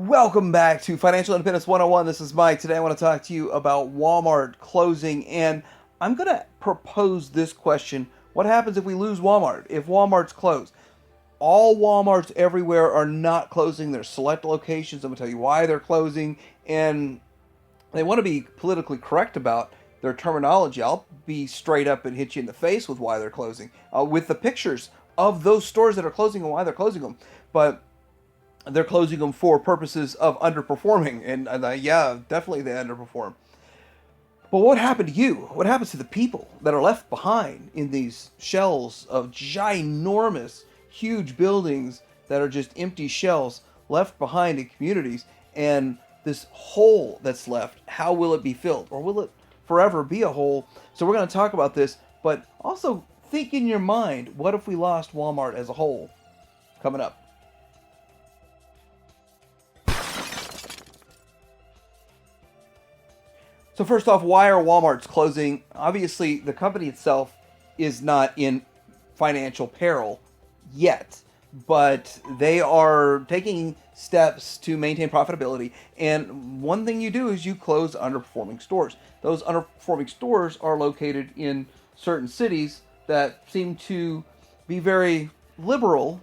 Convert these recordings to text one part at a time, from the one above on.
Welcome back to Financial Independence 101. This is Mike. Today I want to talk to you about Walmart closing, and I'm going to propose this question. What happens if we lose Walmart? If Walmart's closed? All Walmarts everywhere are not closing. There's select locations. I'm going to tell you why they're closing, and they want to be politically correct about their terminology. I'll be straight up and hit you in the face with why they're closing, with the pictures of those stores that are closing and why they're closing them. But they're closing them for purposes of underperforming, and yeah, definitely they underperform. But what happened to you? What happens to the people that are left behind in these shells of ginormous, huge buildings that are just empty shells left behind in communities? And this hole that's left, how will it be filled? Or will it forever be a hole? So we're going to talk about this, but also think in your mind, what if we lost Walmart as a whole? Coming up. So first off, why are Walmarts closing? Obviously, the company itself is not in financial peril yet, but they are taking steps to maintain profitability. And one thing you do is you close underperforming stores. Those underperforming stores are located in certain cities that seem to be very liberal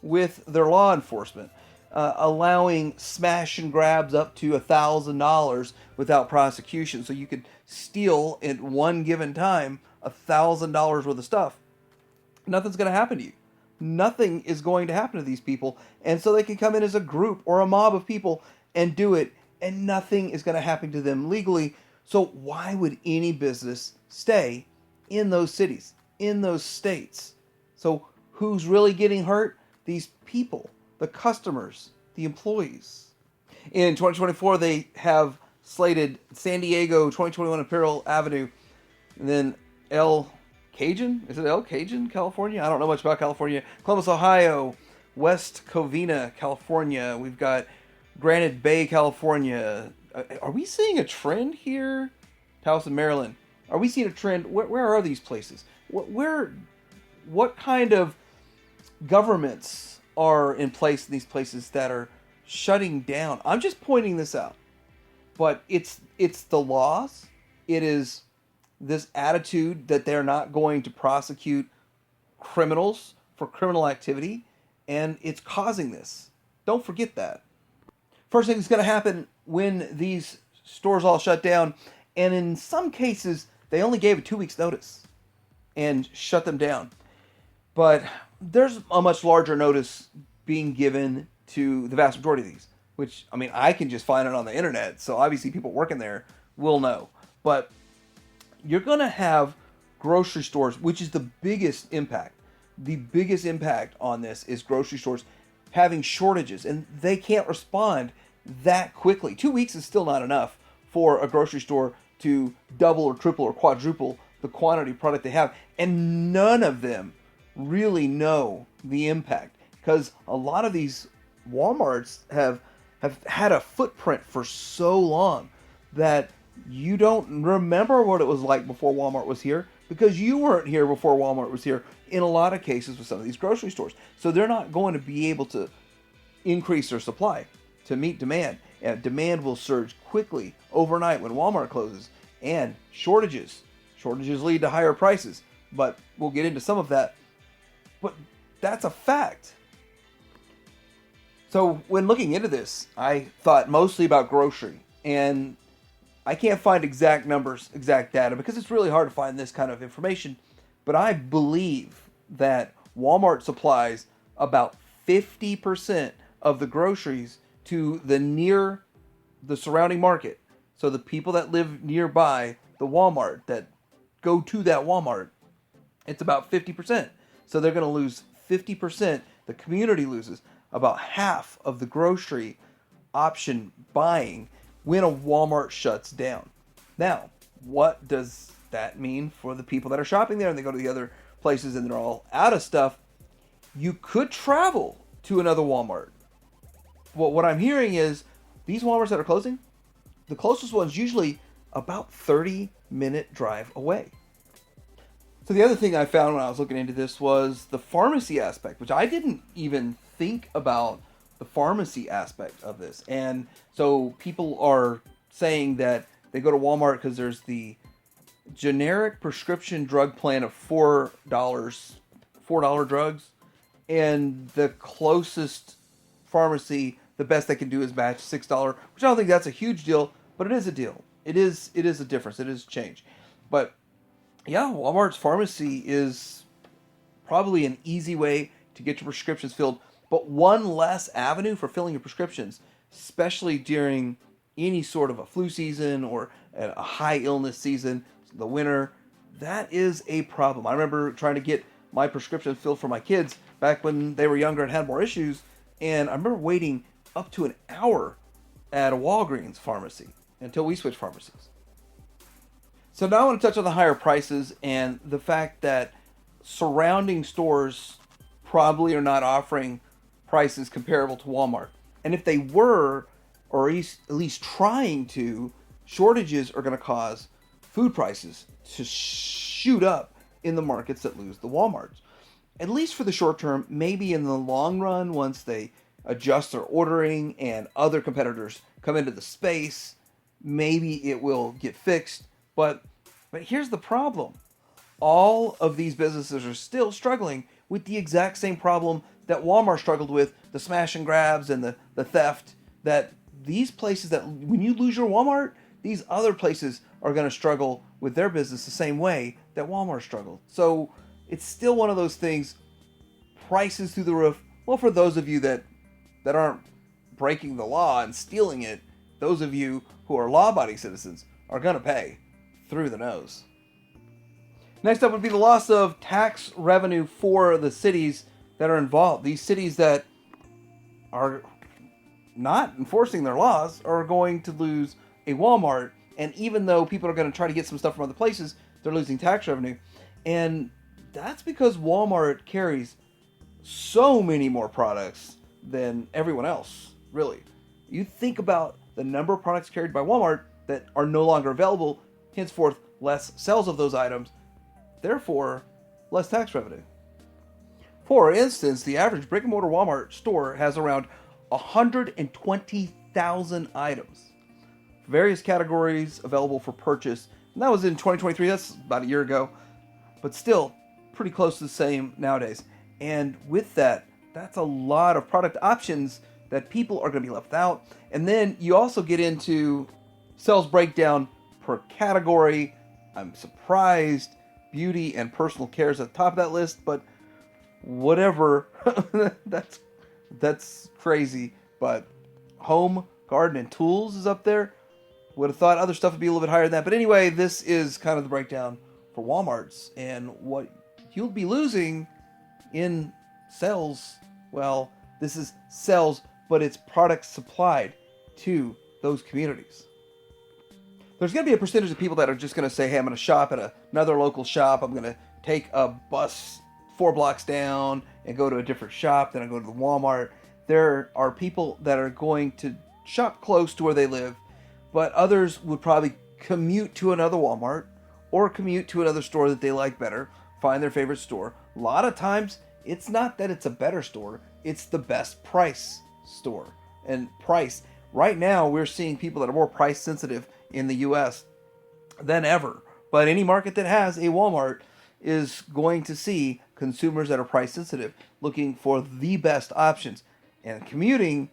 with their law enforcement. Allowing smash and grabs up to $1,000 without prosecution. So you could steal at one given time $1,000 worth of stuff. Nothing's going to happen to you. Nothing is going to happen to these people. And so they can come in as a group or a mob of people and do it, and nothing is going to happen to them legally. So why would any business stay in those cities, in those states? So who's really getting hurt? These people. The customers, the employees. In 2024, they have slated San Diego, 2021 Imperial Avenue, and then El Cajun? Is it El Cajun, California? I don't know much about California. Columbus, Ohio, West Covina, California. We've got Granite Bay, California. Are we seeing a trend here? Towson, Maryland. Are we seeing a trend? Where are these places? What kind of governments are in place in these places that are shutting down? I'm just pointing this out, but it's the laws. It is this attitude that they're not going to prosecute criminals for criminal activity, and it's causing this. Don't forget that. First thing that's going to happen when these stores all shut down, and in some cases they only gave a 2 weeks notice and shut them down, but there's a much larger notice being given to the vast majority of these, which, I mean, I can just find it on the internet, so obviously people working there will know. But you're going to have grocery stores, which is the biggest impact. The biggest impact on this is grocery stores having shortages, and they can't respond that quickly. 2 weeks is still not enough for a grocery store to double or triple or quadruple the quantity of product they have, and none of them really know the impact, because a lot of these Walmarts have had a footprint for so long that you don't remember what it was like before Walmart was here, because you weren't here before Walmart was here in a lot of cases with some of these grocery stores. So they're not going to be able to increase their supply to meet demand, and demand will surge quickly overnight when Walmart closes. And shortages lead to higher prices, but we'll get into some of that. But that's a fact. So when looking into this, I thought mostly about grocery. And I can't find exact numbers, exact data, because it's really hard to find this kind of information. But I believe that Walmart supplies about 50% of the groceries to the surrounding market. So the people that live nearby the Walmart, that go to that Walmart, it's about 50%. So they're going to lose 50%. The community loses about half of the grocery option buying when a Walmart shuts down. Now, what does that mean for the people that are shopping there and they go to the other places and they're all out of stuff? You could travel to another Walmart. Well, what I'm hearing is these Walmarts that are closing, the closest one's usually about 30-minute drive away. So the other thing I found when I was looking into this was the pharmacy aspect, which I didn't even think about the pharmacy aspect of this. And so people are saying that they go to Walmart because there's the generic prescription drug plan of $4 drugs, and the closest pharmacy, the best they can do is match $6, which I don't think that's a huge deal, but it is a deal. It is a difference. It is a change. But yeah, Walmart's pharmacy is probably an easy way to get your prescriptions filled, but one less avenue for filling your prescriptions, especially during any sort of a flu season or a high illness season, the winter. That is a problem. I remember trying to get my prescriptions filled for my kids back when they were younger and had more issues, and I remember waiting up to an hour at a Walgreens pharmacy until we switched pharmacies. So now I want to touch on the higher prices and the fact that surrounding stores probably are not offering prices comparable to Walmart. And if they were, or at least trying to, shortages are going to cause food prices to shoot up in the markets that lose the Walmarts. At least for the short term. Maybe in the long run, once they adjust their ordering and other competitors come into the space, maybe it will get fixed. But here's the problem. All of these businesses are still struggling with the exact same problem that Walmart struggled with, the smash and grabs and the theft, that these places, that when you lose your Walmart, these other places are going to struggle with their business the same way that Walmart struggled. So it's still one of those things, prices through the roof. Well, for those of you that aren't breaking the law and stealing it, those of you who are law-abiding citizens are going to pay through the nose. Next up would be the loss of tax revenue for the cities that are involved. These cities that are not enforcing their laws are going to lose a Walmart. And even though people are going to try to get some stuff from other places, they're losing tax revenue. And that's because Walmart carries so many more products than everyone else, really. You think about the number of products carried by Walmart that are no longer available, henceforth less sales of those items, therefore less tax revenue. For instance, the average brick-and-mortar Walmart store has around 120,000 items, various categories available for purchase, and that was in 2023. That's about a year ago, but still pretty close to the same nowadays. And with that, that's a lot of product options that people are going to be left out. And then you also get into sales breakdown per category. I'm surprised beauty and personal care is at the top of that list, but whatever. that's crazy. But home, garden, and tools is up there. Would have thought other stuff would be a little bit higher than that. But anyway, this is kind of the breakdown for Walmart's, and what you'll be losing in sales. Well, this is sales, but it's products supplied to those communities. There's going to be a percentage of people that are just going to say, hey, I'm going to shop at another local shop. I'm going to take a bus 4 blocks down and go to a different shop. Then I go to the Walmart. There are people that are going to shop close to where they live, but others would probably commute to another Walmart or commute to another store that they like better, find their favorite store. A lot of times, it's not that it's a better store, it's the best price store. And price, right now we're seeing people that are more price sensitive in the US than ever. But any market that has a Walmart is going to see consumers that are price sensitive looking for the best options. And commuting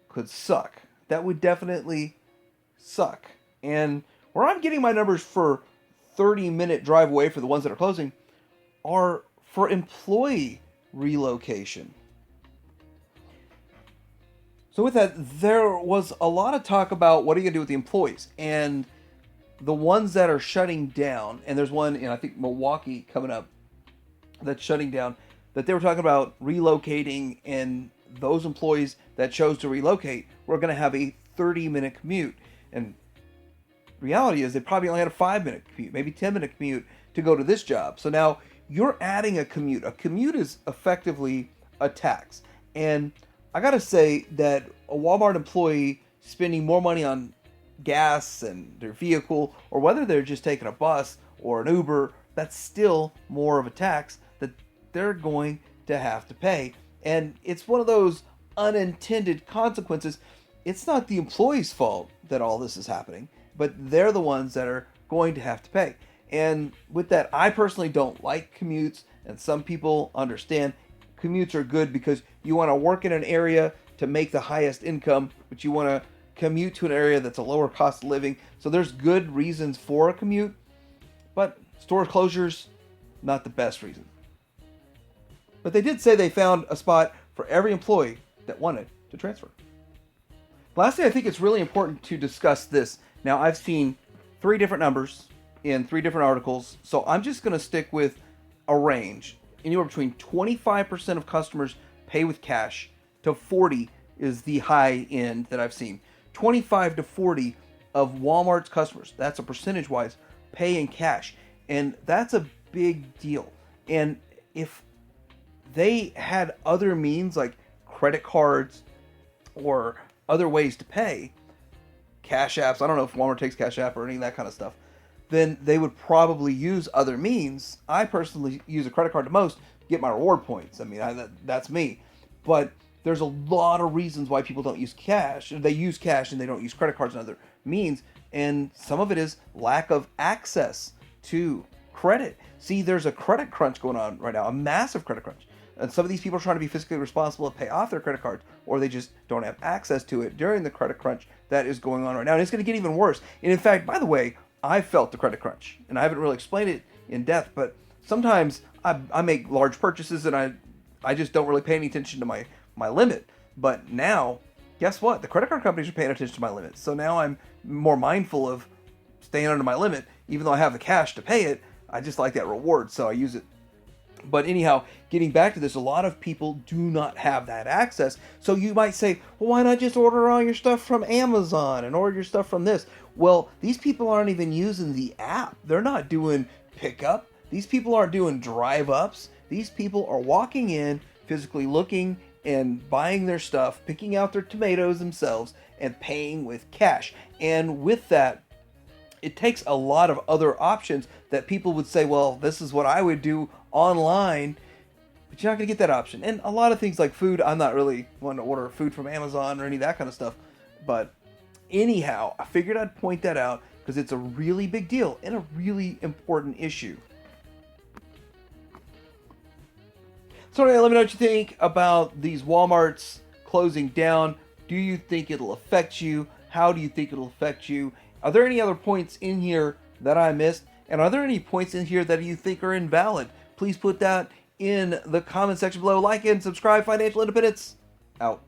could suck. That would definitely suck. And where I'm getting my numbers for 30-minute drive away for the ones that are closing are for employee relocation. So with that, there was a lot of talk about what are you going to do with the employees and the ones that are shutting down. And there's one in, I think, Milwaukee coming up that's shutting down, that they were talking about relocating, and those employees that chose to relocate were going to have a 30-minute commute. And reality is they probably only had a 5-minute commute, maybe 10-minute commute to go to this job. So now you're adding a commute. A commute is effectively a tax. And I gotta say that a Walmart employee spending more money on gas and their vehicle, or whether they're just taking a bus or an Uber, that's still more of a tax that they're going to have to pay. And it's one of those unintended consequences. It's not the employee's fault that all this is happening, but they're the ones that are going to have to pay. And with that, I personally don't like commutes, and some people understand commutes are good because you want to work in an area to make the highest income, but you want to commute to an area that's a lower cost of living. So there's good reasons for a commute, but store closures, not the best reason. But they did say they found a spot for every employee that wanted to transfer. Lastly, I think it's really important to discuss this. Now, I've seen 3 different numbers in 3 different articles, so I'm just going to stick with a range. Anywhere between 25% of customers pay with cash to 40 is the high end that I've seen. 25 to 40 of Walmart's customers, that's a percentage-wise, pay in cash. And that's a big deal. And if they had other means like credit cards or other ways to pay, cash apps, I don't know if Walmart takes cash app or any of that kind of stuff, then they would probably use other means. I personally use a credit card the most, get my reward points. I mean, that's me. But there's a lot of reasons why people don't use cash. They use cash and they don't use credit cards and other means. And some of it is lack of access to credit. See, there's a credit crunch going on right now, a massive credit crunch. And some of these people are trying to be fiscally responsible and pay off their credit cards, or they just don't have access to it during the credit crunch that is going on right now. And it's going to get even worse. And in fact, by the way, I felt the credit crunch, and I haven't really explained it in depth, but sometimes I make large purchases and I just don't really pay any attention to my limit. But now, guess what? The credit card companies are paying attention to my limit. So now I'm more mindful of staying under my limit. Even though I have the cash to pay it, I just like that reward, so I use it. But anyhow, getting back to this, a lot of people do not have that access. So you might say, well, why not just order all your stuff from Amazon and order your stuff from this? Well, these people aren't even using the app. They're not doing pickup. These people aren't doing drive-ups. These people are walking in, physically looking and buying their stuff, picking out their tomatoes themselves, and paying with cash. And with that, it takes a lot of other options that people would say, well, this is what I would do online, but you're not going to get that option. And a lot of things like food, I'm not really wanting to order food from Amazon or any of that kind of stuff. But anyhow, I figured I'd point that out because it's a really big deal and a really important issue. So anyway, let me know what you think about these Walmarts closing down. Do you think it'll affect you? How do you think it'll affect you? Are there any other points in here that I missed? And are there any points in here that you think are invalid? Please put that in the comment section below. Like and subscribe. Financial Independence out.